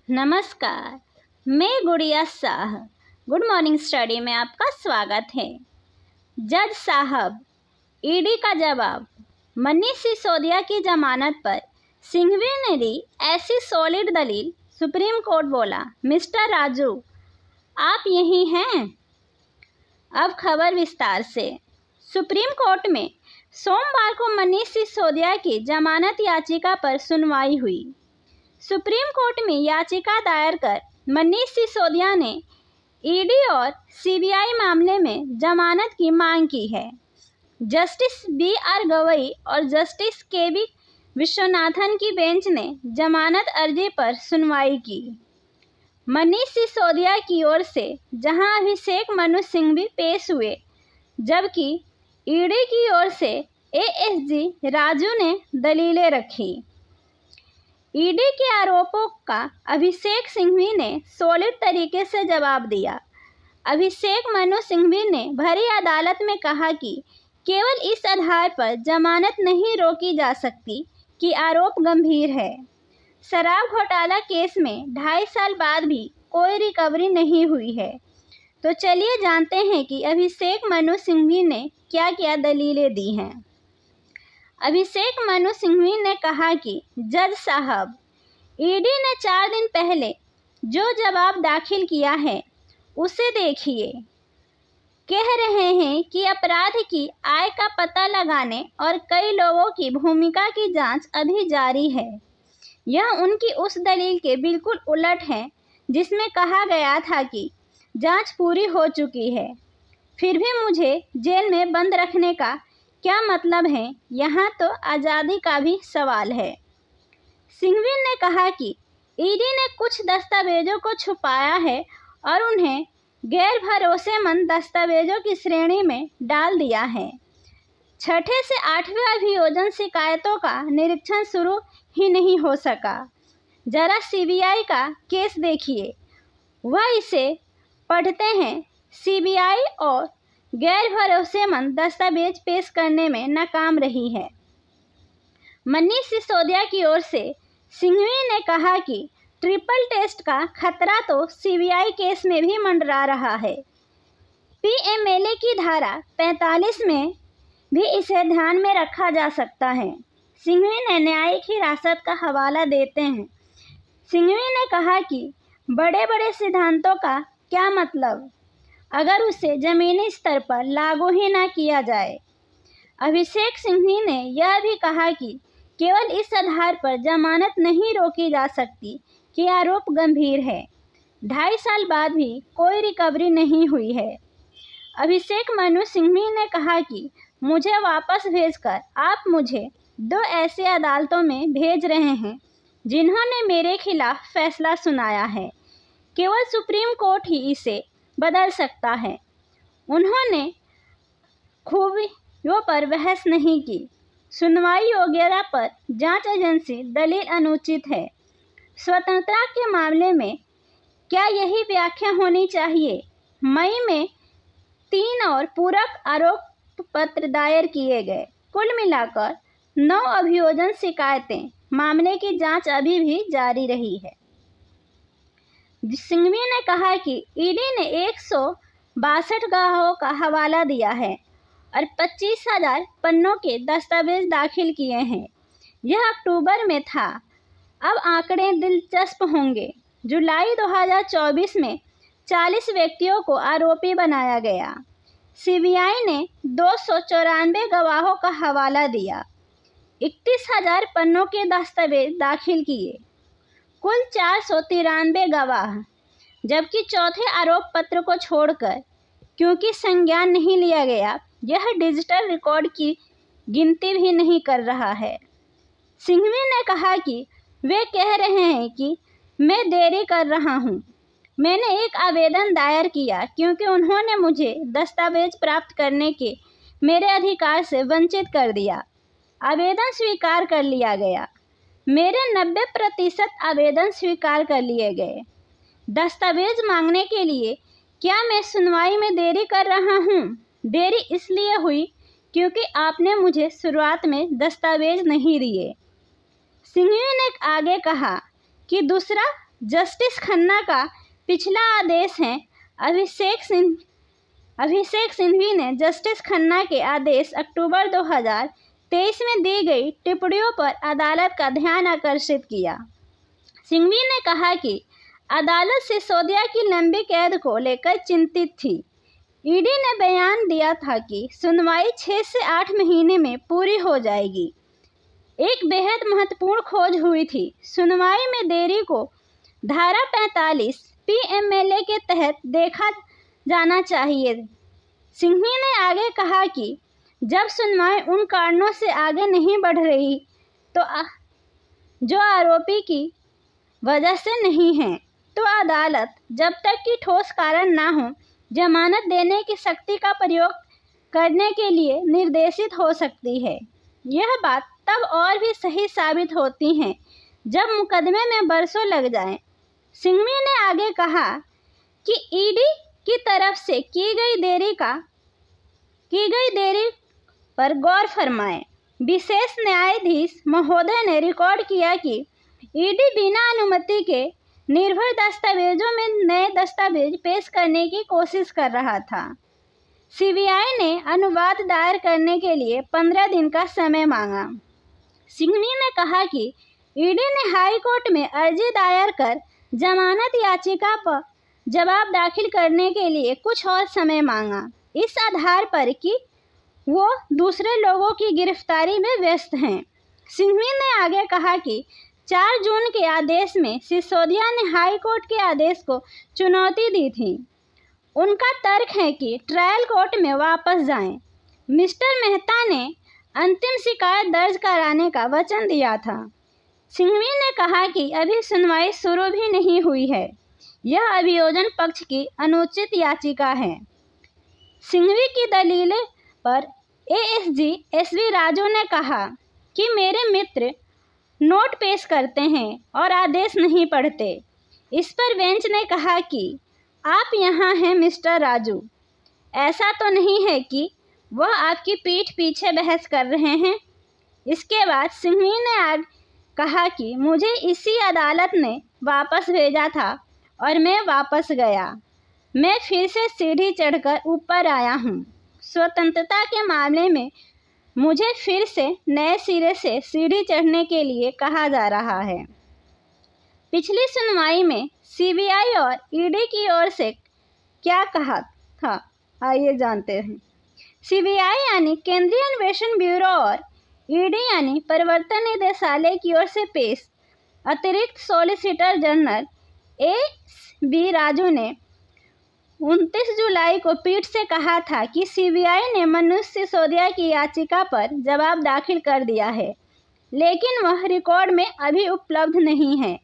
नमस्कार, मैं गुड़िया शाह। गुड मॉर्निंग स्टडी में आपका स्वागत है। जज साहब, ईडी का जवाब। मनीष सिसोदिया की जमानत पर सिंघवी ने दी ऐसी सॉलिड दलील, सुप्रीम कोर्ट बोला मिस्टर राजू आप यही हैं। अब खबर विस्तार से। सुप्रीम कोर्ट में सोमवार को मनीष सिसोदिया की जमानत याचिका पर सुनवाई हुई। सुप्रीम कोर्ट में याचिका दायर कर मनीष सिसोदिया ने ईडी और सीबीआई मामले में जमानत की मांग की है। जस्टिस BR गवई और जस्टिस KB विश्वनाथन की बेंच ने जमानत अर्जी पर सुनवाई की। मनीष सिसोदिया की ओर से जहां अभिषेक मनु सिंघवी पेश हुए, जबकि ईडी की ओर से ASG राजू ने दलीलें रखी। ईडी के आरोपों का अभिषेक सिंघवी ने सॉलिड तरीके से जवाब दिया। अभिषेक मनु सिंघवी ने भरी अदालत में कहा कि केवल इस आधार पर जमानत नहीं रोकी जा सकती कि आरोप गंभीर है। शराब घोटाला केस में 2.5 साल बाद भी कोई रिकवरी नहीं हुई है। तो चलिए जानते हैं कि अभिषेक मनु सिंघवी ने क्या क्या दलीलें दी हैं। अभिषेक मनु सिंघवी ने कहा कि जज साहब, ईडी ने 4 दिन पहले जो जवाब दाखिल किया है उसे देखिए। कह रहे हैं कि अपराध की आय का पता लगाने और कई लोगों की भूमिका की जांच अभी जारी है। यह उनकी उस दलील के बिल्कुल उलट है जिसमें कहा गया था कि जांच पूरी हो चुकी है। फिर भी मुझे जेल में बंद रखने का क्या मतलब है? यहाँ तो आज़ादी का भी सवाल है। सिंघवी ने कहा कि ईडी ने कुछ दस्तावेजों को छुपाया है और उन्हें गैर भरोसेमंद दस्तावेजों की श्रेणी में डाल दिया है। 6ठे से 8वें अभियोजन शिकायतों का निरीक्षण शुरू ही नहीं हो सका। जरा सीबीआई का केस देखिए, वह इसे पढ़ते हैं। सीबीआई और गैर भरोसेमंद दस्तावेज पेश करने में नाकाम रही है। मनीष सिसोदिया की ओर से सिंघवी ने कहा कि ट्रिपल टेस्ट का खतरा तो सीबीआई केस में भी मंडरा रहा है। PMLA की धारा 45 में भी इसे ध्यान में रखा जा सकता है। सिंघवी ने न्यायिक हिरासत का हवाला देते हैं। सिंघवी ने कहा कि बड़े बड़े सिद्धांतों का क्या मतलब अगर उसे जमीनी स्तर पर लागू ही ना किया जाए। अभिषेक सिंघवी ने यह भी कहा कि केवल इस आधार पर जमानत नहीं रोकी जा सकती कि आरोप गंभीर है। 2.5 साल बाद भी कोई रिकवरी नहीं हुई है। अभिषेक मनु सिंघवी ने कहा कि मुझे वापस भेजकर आप मुझे 2 ऐसे अदालतों में भेज रहे हैं जिन्होंने मेरे खिलाफ फैसला सुनाया है। केवल सुप्रीम कोर्ट ही इसे बदल सकता है। उन्होंने खूबियों पर बहस नहीं की। सुनवाई वगैरह पर जांच एजेंसी दलील अनुचित है। स्वतंत्रता के मामले में क्या यही व्याख्या होनी चाहिए? मई में 3 और पूरक आरोप पत्र दायर किए गए। कुल मिलाकर 9 अभियोजन शिकायतें। मामले की जांच अभी भी जारी रही है। सिंघवी ने कहा कि ईडी ने 162 गवाहों का हवाला दिया है और 25,000 पन्नों के दस्तावेज दाखिल किए हैं। यह अक्टूबर में था। अब आंकड़े दिलचस्प होंगे। जुलाई 2024 में 40 व्यक्तियों को आरोपी बनाया गया। सीबीआई ने 294 गवाहों का हवाला दिया, 31,000 पन्नों के दस्तावेज दाखिल किए, कुल 493 गवाह, जबकि चौथे आरोप पत्र को छोड़कर क्योंकि संज्ञान नहीं लिया गया, यह डिजिटल रिकॉर्ड की गिनती भी नहीं कर रहा है। सिंघवी ने कहा कि वे कह रहे हैं कि मैं देरी कर रहा हूं। मैंने एक आवेदन दायर किया क्योंकि उन्होंने मुझे दस्तावेज प्राप्त करने के मेरे अधिकार से वंचित कर दिया। आवेदन स्वीकार कर लिया गया। मेरे 90% आवेदन स्वीकार कर लिए गए। दस्तावेज मांगने के लिए क्या मैं सुनवाई में देरी कर रहा हूं? देरी इसलिए हुई क्योंकि आपने मुझे शुरुआत में दस्तावेज नहीं दिए। सिंघवी ने आगे कहा कि दूसरा जस्टिस खन्ना का पिछला आदेश है। अभिषेक सिंघवी ने जस्टिस खन्ना के आदेश अक्टूबर 2023 में दी गई टिप्पणियों पर अदालत का ध्यान आकर्षित किया। सिंघवी ने कहा कि अदालत सिसोदिया की लंबी कैद को लेकर चिंतित थी। ईडी ने बयान दिया था कि सुनवाई 6 से 8 महीने में पूरी हो जाएगी। एक बेहद महत्वपूर्ण खोज हुई थी। सुनवाई में देरी को धारा 45 PMLA के तहत देखा जाना चाहिए। सिंघवी ने आगे कहा कि जब सुनवाई उन कारणों से आगे नहीं बढ़ रही तो जो आरोपी की वजह से नहीं है, तो अदालत जब तक कि ठोस कारण ना हो जमानत देने की शक्ति का प्रयोग करने के लिए निर्देशित हो सकती है। यह बात तब और भी सही साबित होती है जब मुकदमे में बरसों लग जाएं। सिंघवी ने आगे कहा कि ईडी की तरफ से की गई देरी पर गौर फरमाएं। विशेष न्यायाधीश महोदय ने रिकॉर्ड किया कि ईडी बिना अनुमति के निर्भर दस्तावेजों में नए दस्तावेज पेश करने की कोशिश कर रहा था। सीबीआई ने अनुवाद दायर करने के लिए 15 दिन का समय मांगा। सिंघवी ने कहा कि ईडी ने हाई कोर्ट में अर्जी दायर कर जमानत याचिका पर जवाब दाखिल करने के लिए कुछ और समय मांगा, इस आधार पर कि वो दूसरे लोगों की गिरफ्तारी में व्यस्त हैं। सिंघवी ने आगे कहा कि 4 जून के आदेश में सिसोदिया ने हाई कोर्ट के आदेश को चुनौती दी थी। उनका तर्क है कि ट्रायल कोर्ट में वापस जाएं। मिस्टर मेहता ने अंतिम शिकायत दर्ज कराने का वचन दिया था। सिंघवी ने कहा कि अभी सुनवाई शुरू भी नहीं हुई है। यह अभियोजन पक्ष की अनुचित याचिका है। सिंघवी की दलीलें पर ASG SV राजू ने कहा कि मेरे मित्र नोट पेश करते हैं और आदेश नहीं पढ़ते। इस पर बेंच ने कहा कि आप यहाँ हैं मिस्टर राजू, ऐसा तो नहीं है कि वह आपकी पीठ पीछे बहस कर रहे हैं। इसके बाद सिंघवी ने कहा कि मुझे इसी अदालत ने वापस भेजा था और मैं वापस गया। मैं फिर से सीढ़ी चढ़कर ऊपर आया हूँ। स्वतंत्रता के मामले में मुझे फिर से नए सिरे से सीढ़ी चढ़ने के लिए कहा जा रहा है। पिछली सुनवाई में CBI और ED की ओर से क्या कहा था, आइए जानते हैं। CBI यानी केंद्रीय अन्वेषण ब्यूरो और ED यानी प्रवर्तन निदेशालय की ओर से पेश अतिरिक्त सॉलिसिटर जनरल A.B. राजू ने 29 जुलाई को पीठ से कहा था कि CBI ने मनीष सिसोदिया की याचिका पर जवाब दाखिल कर दिया है, लेकिन वह रिकॉर्ड में अभी उपलब्ध नहीं है।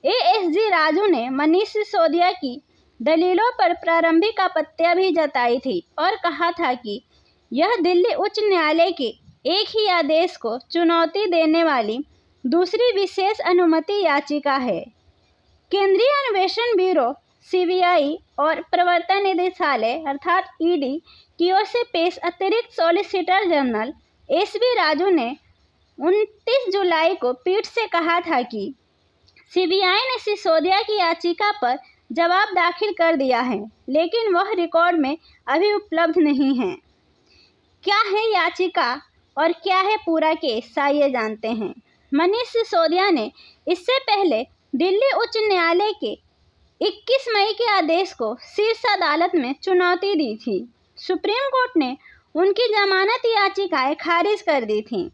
ASG राजू ने मनीष सिसोदिया की दलीलों पर प्रारंभिक आपत्तियां भी जताई थी और कहा था कि यह दिल्ली उच्च न्यायालय के एक ही आदेश को चुनौती देने वाली दूसरी विशेष अनुमति याचिका है। केंद्रीय अन्वेषण ब्यूरो CBI और प्रवर्तन निदेशालय अर्थात ED की ओर से पेश अतिरिक्त सॉलिसिटर जनरल SB राजू ने 29 जुलाई को पीठ से कहा था कि CBI ने सिसोदिया की याचिका पर जवाब दाखिल कर दिया है, लेकिन वह रिकॉर्ड में अभी उपलब्ध नहीं है। क्या है याचिका और क्या है पूरा केस, आइए जानते हैं। मनीष सिसोदिया ने इससे पहले दिल्ली उच्च न्यायालय के 21 मई के आदेश को शीर्ष अदालत में चुनौती दी थी। सुप्रीम कोर्ट ने उनकी जमानत याचिकाएं खारिज कर दी थीं।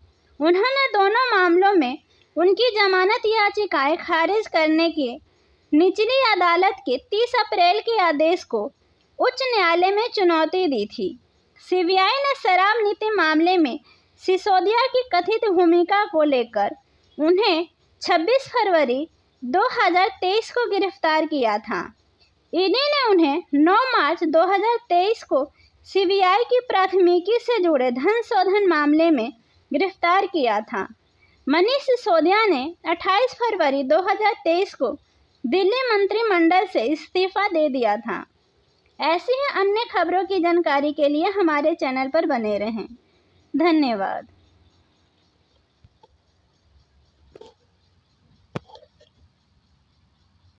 उन्होंने दोनों मामलों में उनकी जमानत याचिकाएं खारिज करने के निचली अदालत के 30 अप्रैल के आदेश को उच्च न्यायालय में चुनौती दी थी। CBI ने शराब नीति मामले में सिसोदिया की कथित भूमिका को लेकर उन्हें 26 फरवरी 2023 को गिरफ्तार किया था। ईडी ने उन्हें 9 मार्च 2023 को CBI की प्राथमिकी से जुड़े धन शोधन मामले में गिरफ्तार किया था। मनीष सिसोदिया ने 28 फरवरी 2023 को दिल्ली मंत्रिमंडल से इस्तीफा दे दिया था। ऐसी ही अन्य खबरों की जानकारी के लिए हमारे चैनल पर बने रहें। धन्यवाद।